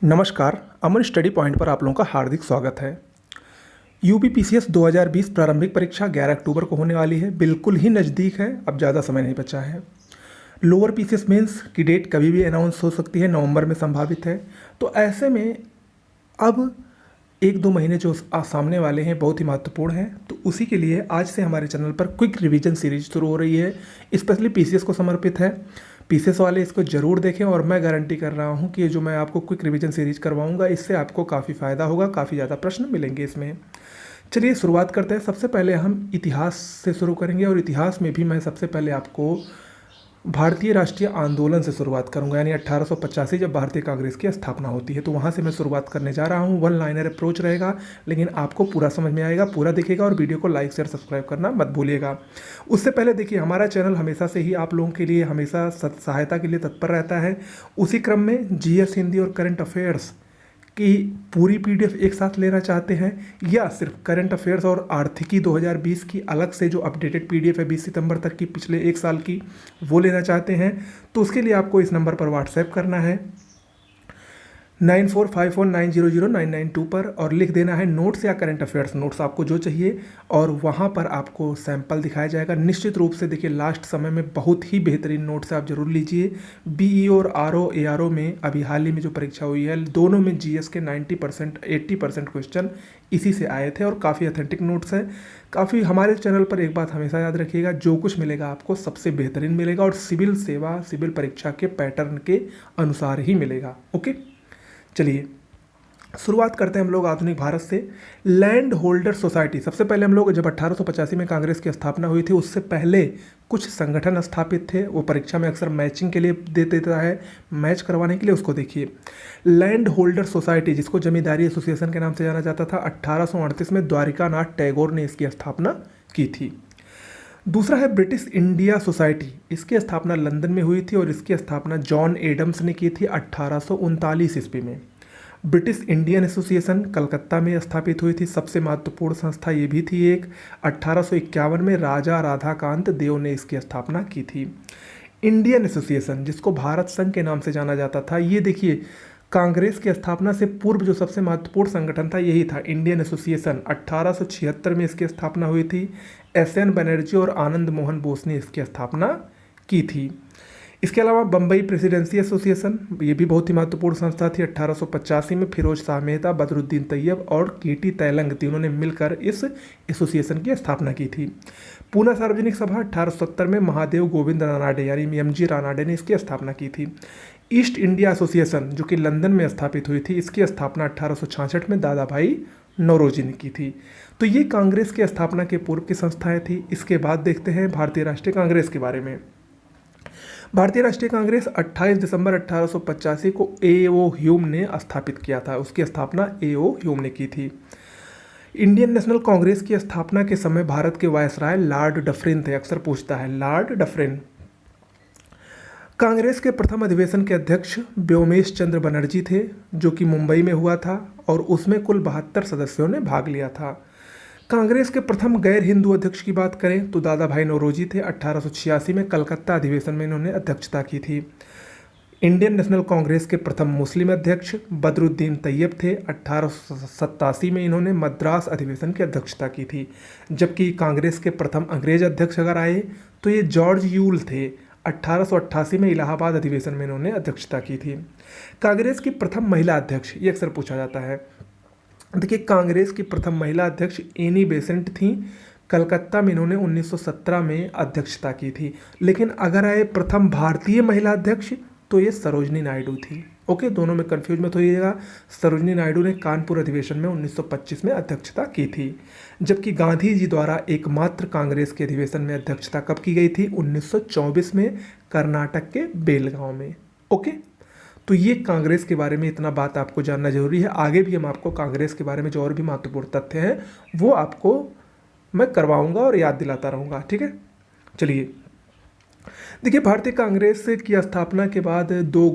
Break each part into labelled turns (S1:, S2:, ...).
S1: नमस्कार। अमन study point पर आप लोगों का हार्दिक स्वागत है। यूपीपीसीएस 2020 प्रारंभिक परीक्षा 11 अक्टूबर को होने वाली है। बिल्कुल ही नज़दीक है, अब ज़्यादा समय नहीं बचा है। लोअर पीसीएस मेंस की डेट कभी भी अनाउंस हो सकती है, नवंबर में संभावित है। तो ऐसे में अब एक दो महीने जो सामने वाले हैं बहुत ही महत्वपूर्ण हैं। तो उसी के लिए आज से हमारे चैनल पर क्विक रिवीजन सीरीज शुरू हो रही है, स्पेशली पीसीएस को समर्पित है। पीसीएस वाले इसको ज़रूर देखें और मैं गारंटी कर रहा हूँ कि ये जो मैं आपको क्विक रिवीजन सीरीज करवाऊँगा इससे आपको काफ़ी फ़ायदा होगा, काफ़ी ज़्यादा प्रश्न मिलेंगे इसमें। चलिए शुरुआत करते हैं। सबसे पहले हम इतिहास से शुरू करेंगे और इतिहास में भी मैं सबसे पहले आपको भारतीय राष्ट्रीय आंदोलन से शुरुआत करूंगा, यानी 1885 जब भारतीय कांग्रेस की स्थापना होती है, तो वहाँ से मैं शुरुआत करने जा रहा हूँ। वन लाइनर अप्रोच रहेगा, लेकिन आपको पूरा समझ में आएगा, पूरा देखिएगा और वीडियो को लाइक शेयर सब्सक्राइब करना मत भूलिएगा। उससे पहले देखिए, हमारा चैनल हमेशा से ही आप लोगों के लिए हमेशा सहायता के लिए तत्पर रहता है। उसी क्रम में जीएस हिंदी और करंट अफेयर्स की पूरी पीडीएफ एक साथ लेना चाहते हैं या सिर्फ करंट अफेयर्स और आर्थिकी 2020 की अलग से जो अपडेटेड पीडीएफ है 20 सितंबर तक की, पिछले एक साल की, वो लेना चाहते हैं, तो उसके लिए आपको इस नंबर पर व्हाट्सएप करना है 9454900992 पर और लिख देना है नोट्स या करंट अफेयर्स, नोट्स आपको जो चाहिए, और वहाँ पर आपको सैंपल दिखाया जाएगा। निश्चित रूप से देखिए, लास्ट समय में बहुत ही बेहतरीन नोट्स आप जरूर लीजिए। बीईओ और आरओ एआरओ में अभी हाल ही में जो परीक्षा हुई है, दोनों में जीएस के 90% 80% क्वेश्चन इसी से आए थे और काफ़ी ऑथेंटिक नोट्स हैं। काफ़ी हमारे चैनल पर एक बात हमेशा याद रखिएगा, जो कुछ मिलेगा आपको सबसे बेहतरीन मिलेगा और सिविल सेवा सिविल परीक्षा के पैटर्न के अनुसार ही मिलेगा। ओके, चलिए शुरुआत करते हैं हम लोग आधुनिक भारत से। लैंड होल्डर सोसाइटी, सबसे पहले हम लोग जब 1885 में कांग्रेस की स्थापना हुई थी, उससे पहले कुछ संगठन स्थापित थे। वो परीक्षा में अक्सर मैचिंग के लिए दे देता है, मैच करवाने के लिए। उसको देखिए, लैंड होल्डर सोसाइटी, जिसको जमींदारी एसोसिएशन के नाम से जाना जाता था, 1838 में द्वारिकानाथ टैगोर ने इसकी स्थापना की थी। दूसरा है ब्रिटिश इंडिया सोसाइटी, इसकी स्थापना लंदन में हुई थी और इसकी स्थापना जॉन एडम्स ने की थी 1839 ईस्वी में। ब्रिटिश इंडियन एसोसिएशन कलकत्ता में स्थापित हुई थी, सबसे महत्वपूर्ण संस्था ये भी थी एक। 1851 में राजा राधाकांत देव ने इसकी स्थापना की थी। इंडियन एसोसिएशन, जिसको भारत संघ के नाम से जाना जाता था, ये देखिए कांग्रेस की स्थापना से पूर्व जो सबसे महत्वपूर्ण संगठन था यही था, इंडियन एसोसिएशन। 1876 में इसकी स्थापना हुई थी। एसएन बनर्जी और आनंद मोहन बोस ने इसकी स्थापना की थी। इसके अलावा बम्बई प्रेसिडेंसी एसोसिएशन, ये भी बहुत ही महत्वपूर्ण संस्था थी। 1885 में फिरोज शाह मेहता, बदरुद्दीन तैयब और केटी तैलंग तीनों ने मिलकर इस एसोसिएशन की स्थापना की थी। पूना सार्वजनिक सभा 1870 में महादेव गोविंद रानाडे यानी एमजी रानाडे ने इसकी स्थापना की थी। ईस्ट इंडिया एसोसिएशन, जो कि लंदन में स्थापित हुई थी, इसकी स्थापना 1866 में दादा भाई नौरोजी ने की थी। तो ये कांग्रेस की स्थापना के पूर्व की संस्थाएं थी। इसके बाद देखते हैं भारतीय राष्ट्रीय कांग्रेस के बारे में। भारतीय राष्ट्रीय कांग्रेस 28 दिसंबर 1885 को ए.ओ. ह्यूम ने स्थापित किया था। उसकी स्थापना ए.ओ. ह्यूम ने की थी। इंडियन नेशनल कांग्रेस की स्थापना के समय भारत के वायसराय लॉर्ड डफरिन थे। अक्सर पूछता है लॉर्ड डफरिन। कांग्रेस के प्रथम अधिवेशन के अध्यक्ष व्योमेश चंद्र बनर्जी थे, जो कि मुंबई में हुआ था और उसमें कुल 72 सदस्यों ने भाग लिया था। कांग्रेस के प्रथम गैर हिंदू अध्यक्ष की बात करें तो दादा भाई नौरोजी थे। 1886 में कलकत्ता अधिवेशन में इन्होंने अध्यक्षता की थी। इंडियन नेशनल कांग्रेस के प्रथम मुस्लिम अध्यक्ष बदरुद्दीन तैयब थे। 1887 में इन्होंने मद्रास अधिवेशन की अध्यक्षता की थी। जबकि कांग्रेस के प्रथम अंग्रेज अध्यक्ष अगर आए तो ये जॉर्ज यूल थे। 1888 में इलाहाबाद अधिवेशन में इन्होंने अध्यक्षता की थी। कांग्रेस की प्रथम महिला अध्यक्ष, ये अक्सर पूछा जाता है। देखिए, कांग्रेस की प्रथम महिला अध्यक्ष एनी बेसेंट थी। कलकत्ता में इन्होंने 1917 में अध्यक्षता की थी। लेकिन अगर आए प्रथम भारतीय महिला अध्यक्ष तो ये सरोजनी नायडू थी। ओके, दोनों में कंफ्यूज मत होइएगा। सरोजनी नायडू ने कानपुर अधिवेशन में 1925 में अध्यक्षता की थी। जबकि गांधी जी द्वारा एकमात्र कांग्रेस के अधिवेशन में अध्यक्षता कब की गई थी? 1924 में, कर्नाटक के बेलगांव में। ओके, तो ये कांग्रेस के बारे में इतना बात आपको जानना जरूरी है। आगे भी हम आपको कांग्रेस के बारे में जो और भी महत्वपूर्ण तथ्य हैं वो आपको मैं करवाऊंगा और याद दिलाता रहूँगा। ठीक है, चलिए देखिए, भारतीय कांग्रेस की स्थापना के बाद दो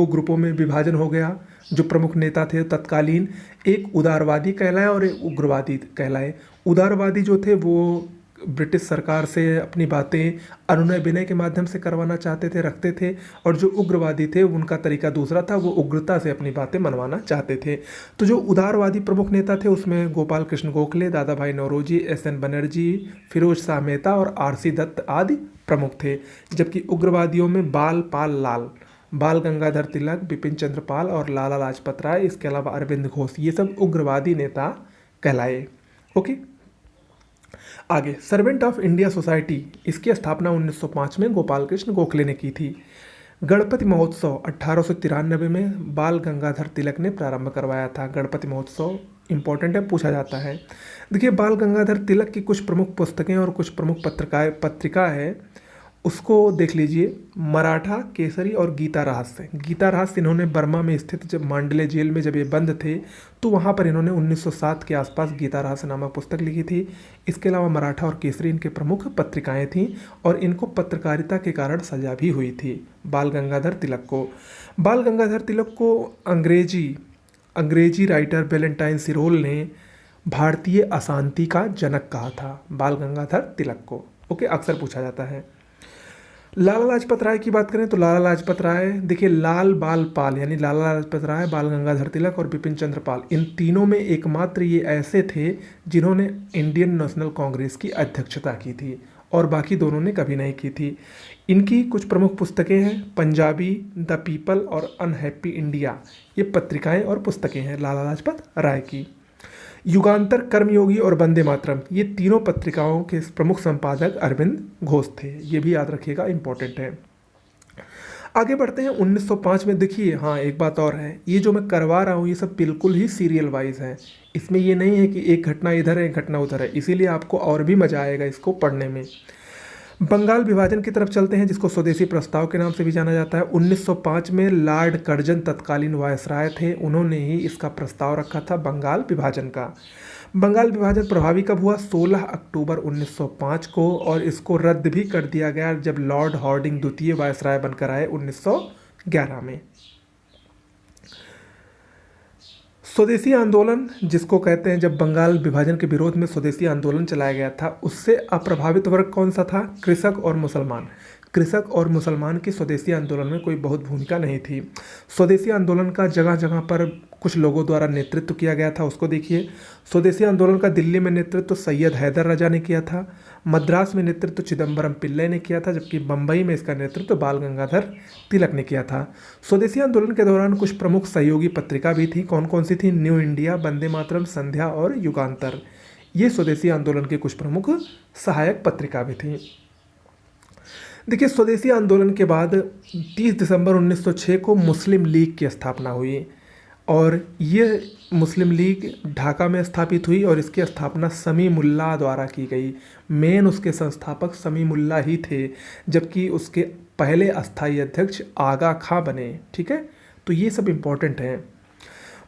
S1: ग्रुपों में विभाजन हो गया। जो प्रमुख नेता थे तत्कालीन, एक उदारवादी कहलाए और एक उग्रवादी कहलाए। उदारवादी जो थे वो ब्रिटिश सरकार से अपनी बातें अनुनय विनय के माध्यम से करवाना चाहते थे, रखते थे। और जो उग्रवादी थे उनका तरीका दूसरा था, वो उग्रता से अपनी बातें मनवाना चाहते थे। तो जो उदारवादी प्रमुख नेता थे उसमें गोपाल कृष्ण गोखले, दादा भाई नौरोजी, एस.एन. बनर्जी, फिरोज शाह मेहता और आर.सी. दत्त आदि प्रमुख थे। जबकि उग्रवादियों में बाल पाल लाल, बाल गंगाधर तिलक, बिपिन चंद्र पाल और लाला लाजपत राय, इसके अलावा अरविंद घोष, ये सब उग्रवादी नेता कहलाए। ओके, आगे सर्वेंट ऑफ इंडिया सोसाइटी, इसकी स्थापना 1905 में गोपाल कृष्ण गोखले ने की थी। गणपति महोत्सव 1893 में बाल गंगाधर तिलक ने प्रारंभ करवाया था। गणपति महोत्सव इंपॉर्टेंट है, पूछा जाता है। देखिए, बाल गंगाधर तिलक की कुछ प्रमुख पुस्तकें और कुछ प्रमुख पत्रिका है, उसको देख लीजिए। मराठा केसरी और गीता रहस्य। गीता रहस्य इन्होंने बर्मा में स्थित जब मांडले जेल में जब ये बंद थे तो वहाँ पर इन्होंने 1907 के आसपास गीता रहस्य नामक पुस्तक लिखी थी। इसके अलावा मराठा और केसरी इनके प्रमुख पत्रिकाएं थीं और इनको पत्रकारिता के कारण सजा भी हुई थी बाल गंगाधर तिलक को। बाल गंगाधर तिलक को अंग्रेजी राइटर वैलेंटाइन सिरोल ने भारतीय अशांति का जनक कहा था, बाल गंगाधर तिलक को। ओके, अक्सर पूछा जाता है। लाला लाजपत राय की बात करें तो लाला लाजपत राय, देखिए, लाल बाल पाल यानी लाला लाजपत राय, बाल गंगाधर तिलक और बिपिन चंद्र पाल, इन तीनों में एकमात्र ये ऐसे थे जिन्होंने इंडियन नेशनल कांग्रेस की अध्यक्षता की थी और बाकी दोनों ने कभी नहीं की थी। इनकी कुछ प्रमुख पुस्तकें हैं, पंजाबी, द पीपल और अनहैप्पी इंडिया, ये पत्रिकाएं और पुस्तकें हैं लाला लाजपत राय की। युगांतर, कर्मयोगी और वंदे मातरम, ये तीनों पत्रिकाओं के प्रमुख संपादक अरविंद घोष थे। ये भी याद रखिएगा, इंपॉर्टेंट है। आगे बढ़ते हैं 1905 में। देखिए, हाँ, एक बात और है, ये जो मैं करवा रहा हूँ ये सब बिल्कुल ही सीरियल वाइज है। इसमें ये नहीं है कि एक घटना इधर है एक घटना उधर है, इसीलिए आपको और भी मजा आएगा इसको पढ़ने में। बंगाल विभाजन की तरफ चलते हैं, जिसको स्वदेशी प्रस्ताव के नाम से भी जाना जाता है। 1905 में लॉर्ड कर्जन तत्कालीन वायसराय थे, उन्होंने ही इसका प्रस्ताव रखा था बंगाल विभाजन का। बंगाल विभाजन प्रभावी कब हुआ? 16 अक्टूबर 1905 को, और इसको रद्द भी कर दिया गया जब लॉर्ड हॉर्डिंग द्वितीय वायसराय बनकर आए 1911 में। स्वदेशी आंदोलन जिसको कहते हैं, जब बंगाल विभाजन के विरोध में स्वदेशी आंदोलन चलाया गया था, उससे अप्रभावित वर्ग कौन सा था? कृषक और मुसलमान। कृषक और मुसलमान की स्वदेशी आंदोलन में कोई बहुत भूमिका नहीं थी। स्वदेशी आंदोलन का जगह जगह पर कुछ लोगों द्वारा नेतृत्व किया गया था, उसको देखिए। स्वदेशी आंदोलन का दिल्ली में नेतृत्व सैयद हैदर राजा ने किया था, मद्रास में नेतृत्व चिदम्बरम पिल्लई ने किया था, जबकि बम्बई में इसका नेतृत्व बाल गंगाधर तिलक ने किया था। स्वदेशी आंदोलन के दौरान कुछ प्रमुख सहयोगी पत्रिका भी थी। कौन कौन सी थी? न्यू इंडिया, वंदे मातरम, संध्या और युगांतर। ये स्वदेशी आंदोलन के कुछ प्रमुख सहायक पत्रिका भी थी। देखिए, स्वदेशी आंदोलन के बाद 30 दिसंबर 1906 को मुस्लिम लीग की स्थापना हुई और ये मुस्लिम लीग ढाका में स्थापित हुई और इसकी स्थापना समीमुल्लाह द्वारा की गई। मेन उसके संस्थापक समीमुल्लाह ही थे, जबकि उसके पहले अस्थायी अध्यक्ष आगा खां बने। ठीक है, तो ये सब इम्पोर्टेंट है।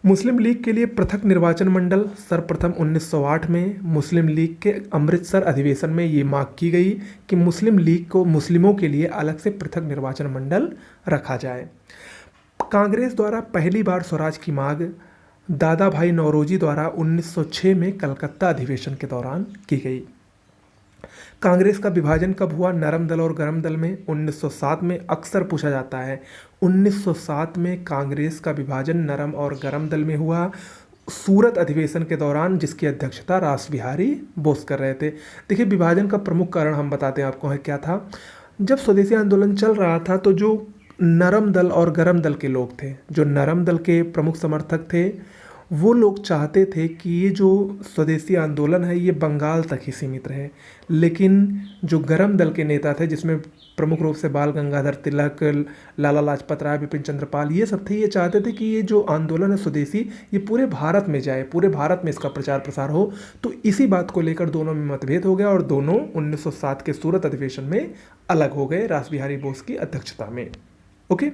S1: मुस्लिम लीग के लिए पृथक निर्वाचन मंडल सर्वप्रथम 1908 में मुस्लिम लीग के अमृतसर अधिवेशन में ये मांग की गई कि मुस्लिम लीग को मुस्लिमों के लिए अलग से पृथक निर्वाचन मंडल रखा जाए। कांग्रेस द्वारा पहली बार स्वराज की मांग दादा भाई नौरोजी द्वारा 1906 में कलकत्ता अधिवेशन के दौरान की गई। कांग्रेस का विभाजन कब हुआ? नरम दल और गरम दल में 1907 में। अक्सर पूछा जाता है, 1907 में कांग्रेस का विभाजन नरम और गरम दल में हुआ, सूरत अधिवेशन के दौरान, जिसकी अध्यक्षता रास बिहारी बोस कर रहे थे। देखिए, विभाजन का प्रमुख कारण हम बताते हैं आपको है क्या था। जब स्वदेशी आंदोलन चल रहा था तो जो नरम दल और गरम दल के लोग थे, जो नरम दल के प्रमुख समर्थक थे, वो लोग चाहते थे कि ये जो स्वदेशी आंदोलन है ये बंगाल तक ही सीमित रहे। लेकिन जो गरम दल के नेता थे, जिसमें प्रमुख रूप से बाल गंगाधर तिलक, लाला लाजपत राय, बिपिन चंद्र पाल, ये सब थे, ये चाहते थे कि ये जो आंदोलन है स्वदेशी, ये पूरे भारत में जाए, पूरे भारत में इसका प्रचार प्रसार हो। तो इसी बात को लेकर दोनों में मतभेद हो गया और दोनों 1907 के सूरत अधिवेशन में अलग हो गए रास बिहारी बोस की अध्यक्षता में। ओके,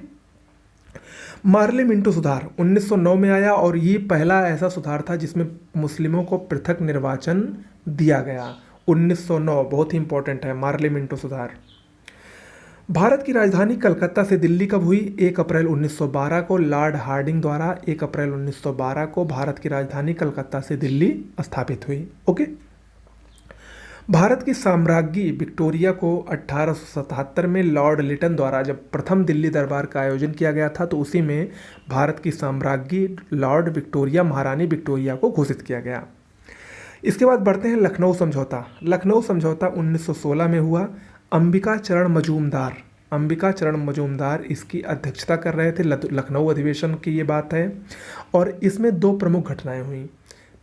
S1: मार्ले मिंटो सुधार 1909 में आया और ये पहला ऐसा सुधार था जिसमें मुस्लिमों को पृथक निर्वाचन दिया गया। 1909 बहुत ही इंपॉर्टेंट है, मार्ले मिंटो सुधार। भारत की राजधानी कलकत्ता से दिल्ली कब हुई? 1 अप्रैल 1912 को लॉर्ड हार्डिंग द्वारा 1 अप्रैल 1912 को भारत की राजधानी कलकत्ता से दिल्ली स्थापित हुई। ओके, भारत की साम्राज्ञी विक्टोरिया को 1877 में लॉर्ड लिटन द्वारा जब प्रथम दिल्ली दरबार का आयोजन किया गया था, तो उसी में भारत की साम्राज्ञी लॉर्ड विक्टोरिया महारानी विक्टोरिया को घोषित किया गया। इसके बाद बढ़ते हैं लखनऊ समझौता। लखनऊ समझौता 1916 में हुआ। अंबिका चरण मजूमदार इसकी अध्यक्षता कर रहे थे। लखनऊ अधिवेशन की ये बात है। और इसमें दो प्रमुख घटनाएं हुई।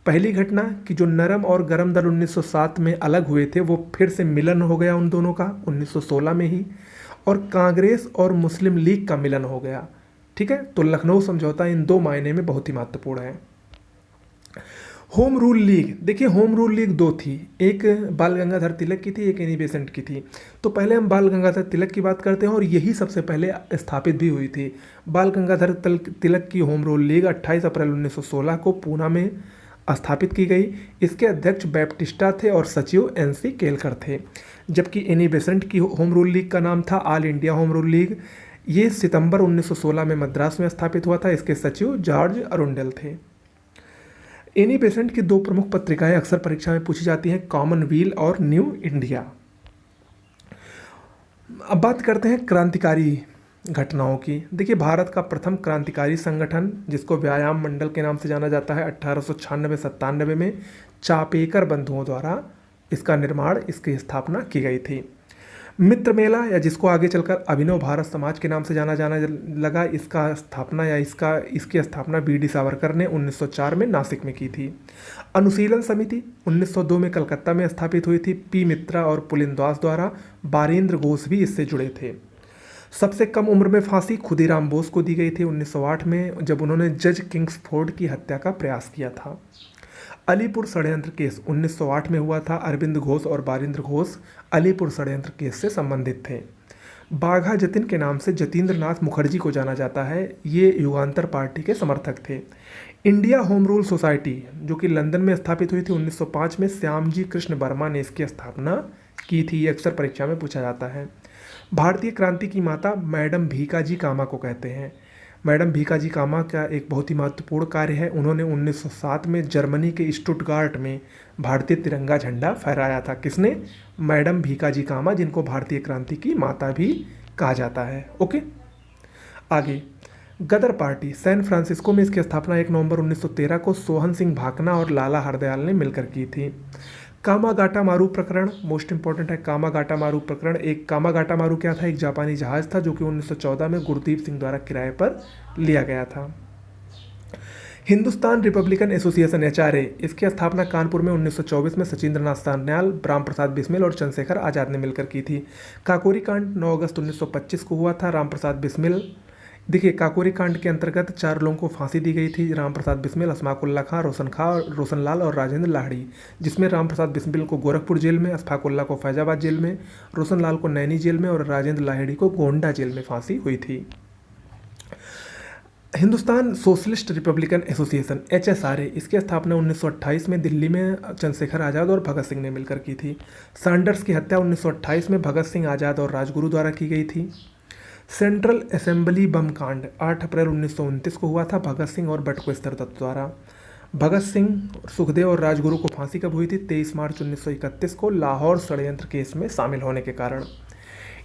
S1: पहली घटना कि जो नरम और गरम दल 1907 में अलग हुए थे, वो फिर से मिलन हो गया उन दोनों का 1916 में ही, और कांग्रेस और मुस्लिम लीग का मिलन हो गया। ठीक है, तो लखनऊ समझौता इन दो मायने में बहुत ही महत्वपूर्ण है। होम रूल लीग, देखिए होम रूल लीग दो थी, एक बाल गंगाधर तिलक की थी, एक एनी बेसेंट की थी। तो पहले हम बाल गंगाधर तिलक की बात करते हैं, और यही सबसे पहले स्थापित भी हुई थी। बाल गंगाधर तिलक की होम रूल लीग 28 अप्रैल 1916 को पूना में स्थापित की गई। इसके अध्यक्ष बैप्टिस्टा थे और सचिव एनसी केलकर थे। जबकि एनी बेसेंट की होम रूल लीग का नाम था all India home rule league. ये सितंबर 1916 में मद्रास में स्थापित हुआ था। इसके सचिव जॉर्ज अरुंडेल थे। एनी बेसेंट की दो प्रमुख पत्रिकाएं अक्सर परीक्षा में पूछी जाती हैं, कॉमनवेल्थ और न्यू इंडिया। अब बात करते हैं क्रांतिकारी घटनाओं की। देखिए भारत का प्रथम क्रांतिकारी संगठन, जिसको व्यायाम मंडल के नाम से जाना जाता है, 1896-97 में चापेकर बंधुओं द्वारा इसका निर्माण, इसकी स्थापना की गई थी। मित्र मेला, या जिसको आगे चलकर अभिनव भारत समाज के नाम से जाना लगा, इसका स्थापना या इसकी स्थापना बीडी सावरकर ने 1904 में नासिक में की थी। अनुशीलन समिति 1902 में कलकत्ता में स्थापित हुई थी, पी मित्रा और पुलिंदास द्वारा। बारेंद्र घोष भी इससे जुड़े थे। सबसे कम उम्र में फांसी खुदीराम बोस को दी गई थी 1908 में, जब उन्होंने जज किंग्सफोर्ड की हत्या का प्रयास किया था। अलीपुर षड्यंत्र केस 1908 में हुआ था। अरविंद घोष और बारेंद्र घोष अलीपुर षड्यंत्र केस से संबंधित थे। बाघा जतिन के नाम से जतीन्द्र नाथ मुखर्जी को जाना जाता है। ये युगांतर पार्टी के समर्थक थे। इंडिया होम रूल सोसाइटी, जो कि लंदन में स्थापित हुई थी 1905 में, श्यामजी कृष्ण वर्मा ने इसकी स्थापना की थी। ये अक्सर परीक्षा में पूछा जाता है। भारतीय क्रांति की माता मैडम भीकाजी कामा को कहते हैं। मैडम भीकाजी कामा का एक बहुत ही महत्वपूर्ण कार्य है। उन्होंने 1907 में जर्मनी के स्टुटगार्ट में भारतीय तिरंगा झंडा फहराया था। किसने? मैडम भीकाजी कामा, जिनको भारतीय क्रांति की माता भी कहा जाता है। ओके, आगे गदर पार्टी सैन फ्रांसिस्को में इसकी स्थापना 1 नवंबर 1913 को सोहन सिंह भाकना और लाला हरदयाल ने मिलकर की थी। कामागाटा मारू प्रकरण मोस्ट इंपॉर्टेंट है। कामागाटा मारू प्रकरण, कामागाटा मारू क्या था? एक जापानी जहाज था जो कि 1914 में गुरदीप सिंह द्वारा किराए पर लिया गया था। हिंदुस्तान रिपब्लिकन एसोसिएशन HRA, इसकी स्थापना कानपुर में 1924 में सचिंद्र नाथ सान्याल, राम प्रसाद बिस्मिल और चंद्रशेखर आज़ाद ने मिलकर की थी। काकोरी कांड 9 अगस्त 1925 को हुआ था। राम प्रसाद बिस्मिल, देखिए काकोरी कांड के अंतर्गत 4 लोगों को फांसी दी गई थी। राम प्रसाद बिस्मिल, अशफाकुल्ला खां, रोशनलाल और राजेंद्र लाहड़ी, जिसमें राम प्रसाद बिस्मिल को गोरखपुर जेल में, अशफाकुल्ला को फैजाबाद जेल में, रोशनलाल को नैनी जेल में और राजेंद्र लाहड़ी को गोंडा जेल में फांसी हुई थी। Hindustan socialist Republican association HSRA, इसकी स्थापना 1928 में दिल्ली में चंद्रशेखर आज़ाद और भगत सिंह ने मिलकर की थी। सैंडर्स की हत्या 1928 में भगत सिंह, आज़ाद और राजगुरु द्वारा की गई थी। सेंट्रल असेंबली बम कांड 8 अप्रैल 1929 को हुआ था, भगत सिंह और बटुकेश्वर दत्त द्वारा। भगत सिंह, सुखदेव और राजगुरु को फांसी कब हुई थी? 23 मार्च 1931 को, लाहौर षड्यंत्र केस में शामिल होने के कारण।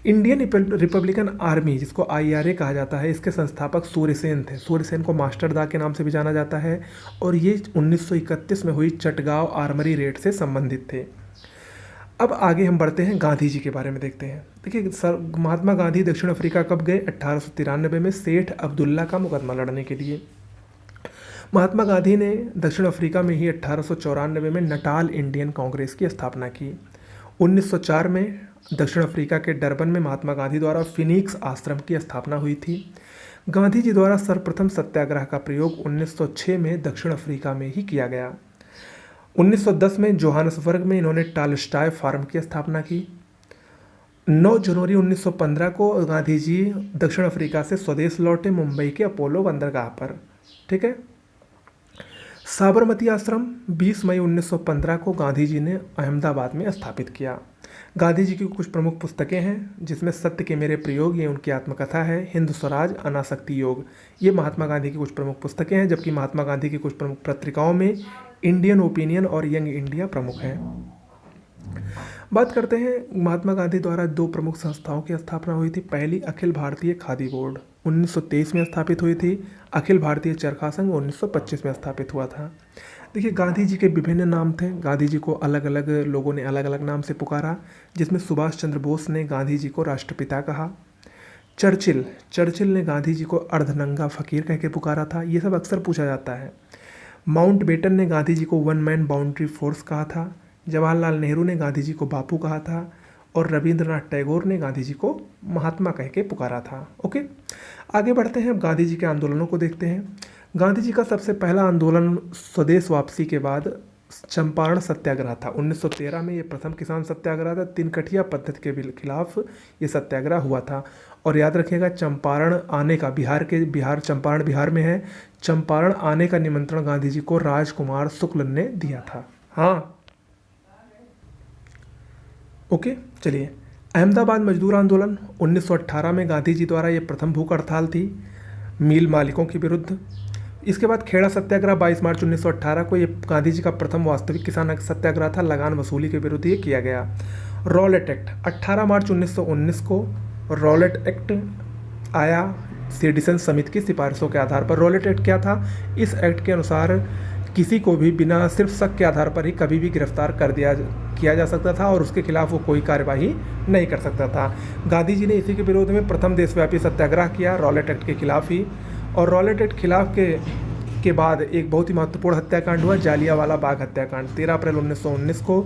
S1: इंडियन रिपब्लिकन आर्मी, जिसको IRA कहा जाता है, इसके संस्थापक सूर्यसेन थे। सूर्यसेन को मास्टर दा के नाम से भी जाना जाता है, और ये 1931 में हुई चटगांव आर्मरी रेड से संबंधित थे। अब आगे हम बढ़ते हैं, गांधी जी के बारे में देखते हैं। देखिए सर, महात्मा गांधी दक्षिण अफ्रीका कब गए? 1893 में सेठ अब्दुल्ला का मुकदमा लड़ने के लिए। महात्मा गांधी ने दक्षिण अफ्रीका में ही 1894 में नटाल इंडियन कांग्रेस की स्थापना की। 1904 में दक्षिण अफ्रीका के डरबन में महात्मा गांधी द्वारा फिनिक्स आश्रम की स्थापना हुई थी। गांधी जी द्वारा सर्वप्रथम सत्याग्रह का प्रयोग 1906 में दक्षिण अफ्रीका में ही किया गया। 1910 में जोहान्सबर्ग में इन्होंने टॉलस्टॉय फार्म की स्थापना की। 9 जनवरी 1915 को गांधी जी दक्षिण अफ्रीका से स्वदेश लौटे, मुंबई के अपोलो बंदरगाह पर। ठीक है। साबरमती आश्रम 20 मई 1915 को गांधी जी ने अहमदाबाद में स्थापित किया। गांधी जी की कुछ प्रमुख पुस्तकें हैं, जिसमें सत्य के मेरे प्रयोग, ये उनकी आत्मकथा है। हिंद स्वराज, अनासक्ति योग, ये महात्मा गांधी की कुछ प्रमुख पुस्तकें हैं। जबकि महात्मा गांधी की कुछ प्रमुख पत्रिकाओं में इंडियन ओपिनियन और यंग इंडिया प्रमुख हैं। बात करते हैं महात्मा गांधी द्वारा दो प्रमुख संस्थाओं की स्थापना हुई थी। पहली अखिल भारतीय खादी बोर्ड 1923 में स्थापित हुई थी। अखिल भारतीय चरखा संघ 1925 में स्थापित हुआ था। देखिए, गांधी जी के विभिन्न नाम थे। गांधी जी को अलग अलग लोगों ने अलग अलग नाम से पुकारा, जिसमें सुभाष चंद्र बोस ने गांधी जी को राष्ट्रपिता कहा। चर्चिल ने गांधी जी को अर्धनंगा फकीर कह के पुकारा था। ये सब अक्सर पूछा जाता है। माउंटबेटन ने गांधी जी को वन मैन बाउंड्री फोर्स कहा था। जवाहरलाल नेहरू ने गांधी जी को बापू कहा था। और रविंद्रनाथ टैगोर ने गांधी जी को महात्मा कह के पुकारा था। ओके, आगे बढ़ते हैं। अब गांधी जी के आंदोलनों को देखते हैं। गांधी जी का सबसे पहला आंदोलन स्वदेश वापसी के बाद चंपारण सत्याग्रह था। 1913 में ये प्रथम किसान सत्याग्रह था। तिनकठिया पद्धति के खिलाफ ये सत्याग्रह हुआ था। और याद रखिएगा, चंपारण आने का चंपारण बिहार में है। चंपारण आने का निमंत्रण गांधी जी को राजकुमार शुक्ल ने दिया था। हाँ, ओके, चलिए। अहमदाबाद मजदूर आंदोलन 1918 में गांधी जी द्वारा ये प्रथम भूख हड़ताल थी मिल मालिकों के विरुद्ध। इसके बाद खेड़ा सत्याग्रह 22 मार्च 1918 को ये गांधी जी का प्रथम वास्तविक किसान सत्याग्रह था। लगान वसूली के विरुद्ध ये किया गया। रॉलेट एक्ट 18 मार्च 1919 को रॉलेट एक्ट आया सिटीजन समिति की सिफारिशों के आधार पर। रॉलेट एक्ट क्या था? इस एक्ट के अनुसार किसी को भी बिना सिर्फ शक के आधार पर ही कभी भी गिरफ्तार किया जा सकता था और उसके खिलाफ वो कोई कार्यवाही नहीं कर सकता था। गांधी जी ने इसी के विरोध में प्रथम देशव्यापी सत्याग्रह किया, रॉलेट एक्ट के खिलाफ ही। और रॉलेट एक्ट खिलाफ के बाद एक बहुत ही महत्वपूर्ण हत्याकांड हुआ, जालियांवाला बाग हत्याकांड 13 अप्रैल 1919 को।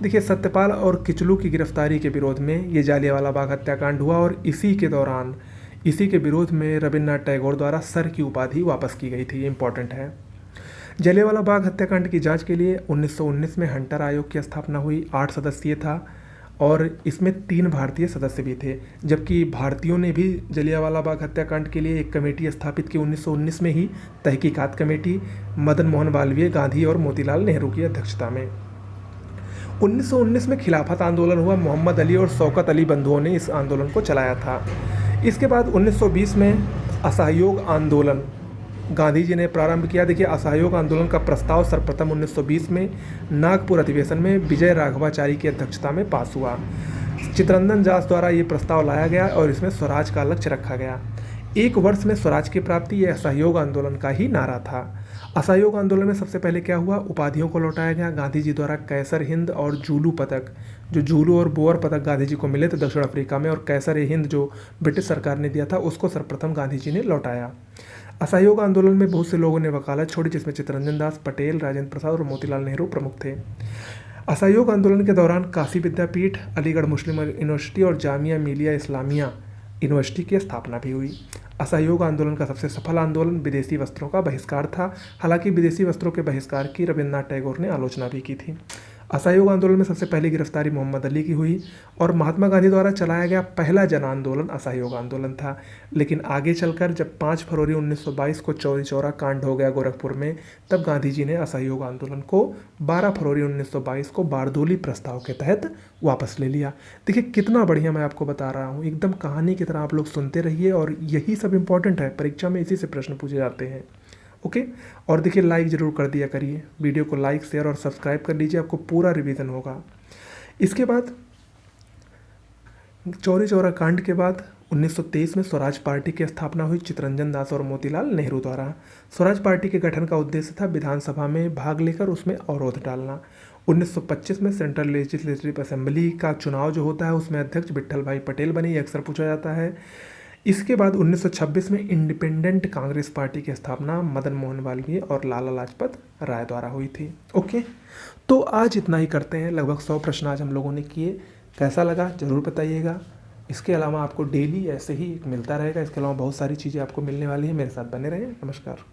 S1: देखिए, सत्यपाल और किचलू की गिरफ्तारी के विरोध में ये जालियांवाला बाग हत्याकांड हुआ और इसी के विरोध में रविन्द्रनाथ टैगोर द्वारा सर की उपाधि वापस की गई थी। इंपॉर्टेंट है। जलियांवाला बाग हत्याकांड की जांच के लिए 1919 में हंटर आयोग की स्थापना हुई। 8 सदस्यीय था और इसमें 3 भारतीय सदस्य भी थे, जबकि भारतीयों ने भी जलियांवाला बाग हत्याकांड के लिए एक कमेटी स्थापित की 1919 में ही, तहकीकात कमेटी, मदन मोहन मालवीय, गांधी और मोतीलाल नेहरू की अध्यक्षता में। 1919 में खिलाफत आंदोलन हुआ। मोहम्मद अली और शौकत अली बंधुओं ने इस आंदोलन को चलाया था। इसके बाद 1920 में असहयोग आंदोलन गांधी जी ने प्रारंभ किया। देखिए, असहयोग आंदोलन का प्रस्ताव सर्वप्रथम 1920 में नागपुर अधिवेशन में विजय राघवाचारी की अध्यक्षता में पास हुआ। चित्तरंजन दास द्वारा ये प्रस्ताव लाया गया और इसमें स्वराज का लक्ष्य रखा गया। 1 वर्ष में स्वराज की प्राप्ति, यह असहयोग आंदोलन का ही नारा था। असहयोग आंदोलन में सबसे पहले क्या हुआ? उपाधियों को लौटाया गया। गांधी जी द्वारा कैसर हिंद और जूलू पदक, जो जूलू और बोअर पदक गांधी जी को मिले थे दक्षिण अफ्रीका में, और कैसर हिंद जो ब्रिटिश सरकार ने दिया था, उसको सर्वप्रथम गांधी जी ने लौटाया। असहयोग आंदोलन में बहुत से लोगों ने वकालत छोड़ी, जिसमें चित्तरंजन दास, पटेल, राजेंद्र प्रसाद और मोतीलाल नेहरू प्रमुख थे। असहयोग आंदोलन के दौरान काशी विद्यापीठ, अलीगढ़ मुस्लिम यूनिवर्सिटी और जामिया मिलिया इस्लामिया यूनिवर्सिटी की स्थापना भी हुई। असहयोग आंदोलन का सबसे सफल आंदोलन विदेशी वस्त्रों का बहिष्कार था। हालांकि विदेशी वस्त्रों के बहिष्कार की रविन्द्रनाथ टैगोर ने आलोचना भी की थी। असहयोग आंदोलन में सबसे पहली गिरफ्तारी मोहम्मद अली की हुई और महात्मा गांधी द्वारा चलाया गया पहला जन आंदोलन असहयोग आंदोलन था। लेकिन आगे चलकर जब 5 फरवरी 1922 को चौरी चौरा कांड हो गया गोरखपुर में, तब गांधी जी ने असहयोग आंदोलन को 12 फरवरी 1922 को बारदोली प्रस्ताव के तहत वापस ले लिया। देखिए, कितना बढ़िया मैं आपको बता रहा हूँ, एकदम कहानी की तरह आप लोग सुनते रहिए। और यही सब इम्पोर्टेंट है, परीक्षा में इसी से प्रश्न पूछे जाते हैं। ओके, और देखिए, लाइक ज़रूर कर दिया करिए, वीडियो को लाइक, शेयर और सब्सक्राइब कर लीजिए, आपको पूरा रिवीजन होगा। इसके बाद चौरी चौरा कांड के बाद 1923 में स्वराज पार्टी की स्थापना हुई चित्तरंजन दास और मोतीलाल नेहरू द्वारा। स्वराज पार्टी के गठन का उद्देश्य था विधानसभा में भाग लेकर उसमें अवरोध डालना। 1925 में सेंट्रल लेजिस्लेटिव असेंबली का चुनाव जो होता है, उसमें अध्यक्ष विट्ठल भाई पटेल बने, ये अक्सर पूछा जाता है। इसके बाद 1926 में इंडिपेंडेंट कांग्रेस पार्टी की स्थापना मदन मोहन मालवीय और लाला लाजपत राय द्वारा हुई थी। ओके, तो आज इतना ही करते हैं। लगभग 100 प्रश्न आज हम लोगों ने किए। कैसा लगा ज़रूर बताइएगा। इसके अलावा आपको डेली ऐसे ही मिलता रहेगा। इसके अलावा बहुत सारी चीज़ें आपको मिलने वाली हैं। मेरे साथ बने रहें। नमस्कार।